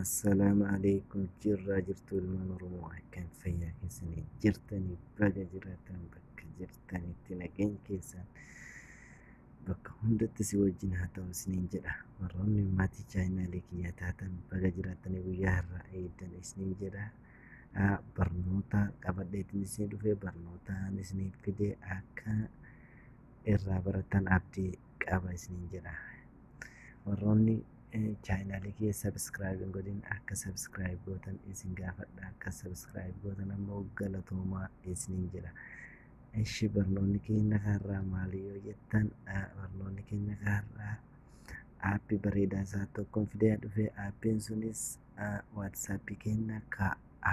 Assalamualaikum jirra jirtu ilmaan Oromoo kan fayyaa keessanii jirtanii baga jiraatan bakka jirtanitti nageenya keessan bakka hundatti si wajjin haa ta'u isiniin jedha. Warroonni maatii chaayinaalee kiyyaa taatan baga jiraatanii guyyaa har'aa eegdan isiniin jedha. Barnoota qabadheetiin isin dhufee barnootaan isiniif fidee akka irraa baratan abdii qaba isiniin jedha. Warroonni chaayinaalee kiyya sabskraayibii godhin akka sabskraayib gootan isin gaafadha. Akka sabskraayib gootan ammoo galatoomaa isiniin jedha. Ishi barnoonni keenya har'aa maali yoo jettan, barnoonni keenya har'aa aappii bareedaa isaa tokkoon fidee dhufee aappiin sunis waatsaappii keenya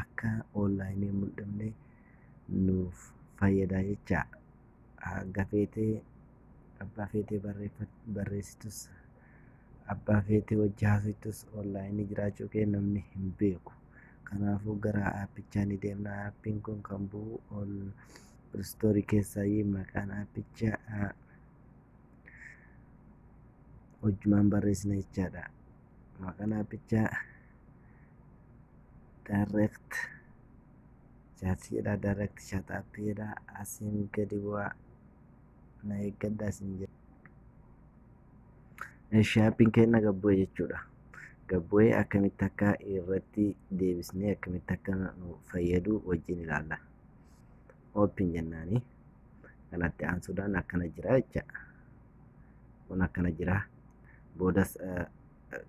akka onlaayinii mul'ifne nuuf fayyada jecha. Gafeetee abbaa feetee barreessitus abbaa feetee wajji haasoftus onlaayinii jiraachuu kee namni hin beeku. Kanaafuu gara aappichaa ni deemna. Aappiin kun kan bu'u Pilstoorii keessaayi. Maqaan aappichaa hojjumaan barreessina jechaadha. Maqaan aappichaa Direct Chat jedha. Direct Chat aappii jedha. Asiin gadi bu'aa na eeggadhaa isin jedha. Aappiin keenya gabbu'e jechuudha. Gabbu'ee akkamitti akka irratti deebisnee akkamitti akka nu fayyadu wajjin ilaalla. Open jennaani. Kanatti aansuudhaan akkana jira jecha. Kun akkana jira. Boodas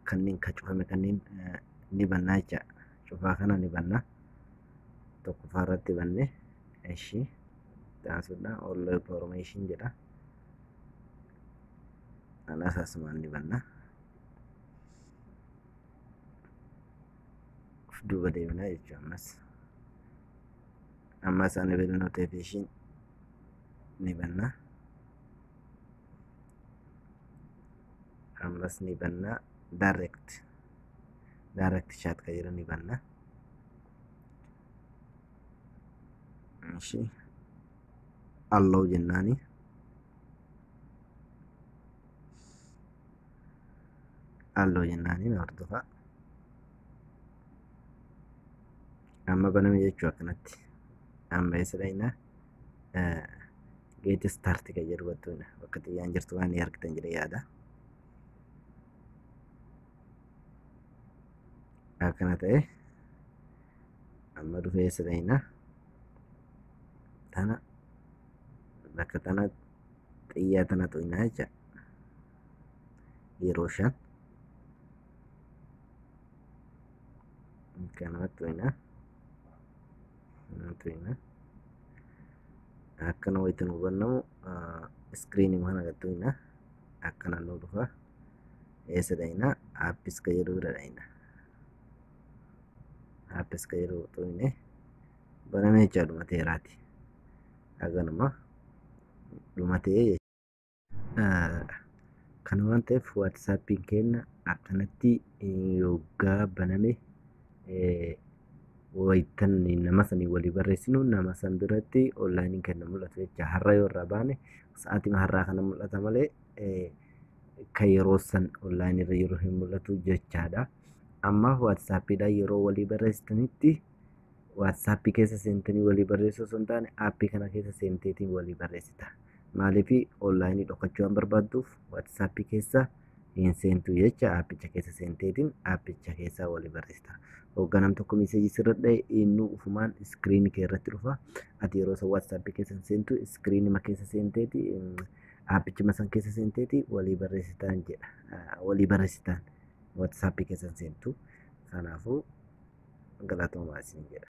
kanneen cufame kanneen ni banna jecha. Cufaa kana ni banna. Tokkoffaa irratti banne. Ishi aansuudhaan all information jedha. Anas asumaan ni banna. Duuba deemna jechuudha. Ammas enable notification ni banna. Ammas ni banna. Direct chat kan jedhu ni banna. Ishi allow jennaani. Allow jennaani na hordofa. Amma baname jechuu akkanatti. Amma eessadha get start kan jedhu bakka xiyyaan jirtu waan argitan jedhee yaada. Akkana ta'e amma dhufee eessadha tana bakka tana xiyyaa tana tu'inaa jecha. Yeroo 5 kanatti tu'inaa akkana wayitin hubannamu iskiriinii mana gattu'inaa akkana nu dhufa. Eessadha aappis kan jedhu biradha. Aappis kan jedhu tu'ine baname jecha dhumateeraati. Haganuma dhumatee kana waan ta'eef waatsaappiin keenya akkanatti yoggaa baname wayitan nama sanii walii barreessinu nama san biratti onlaayiniin kenna mul'atu jecha. Har'a yoo irraa baane sa'aatii har'aa kana mul'ata malee kan yeroo san onlaayinii irra yeroo hin mul'atu jechaadha. Amma waatsaappiidhaan yeroo walii barreessitanitti waatsaappii keessa seentanii walii barreessuu osoo hin taane aappii kana keessa seenteetiin walii barreessita. Maaliif onlaayinii dhokachuu waan barbaadduuf waatsaappii keessa hin seentu jecha. Aappicha keessa seenteetiin aappicha keessa walii barreessita. Hoogganaan tokko meeseejii sirra dha'e inni ufumaan iskiriinii kee irratti dhufa. Ati yeroo san waatsaappii keessa seentu iskiriinii keessa seenteeti aappichuma san keessa seenteeti walii barreessitaan jedha. Walii barreessitaan waatsaappii keessa seentu. Kanaafuu galatoomaa isin jedha.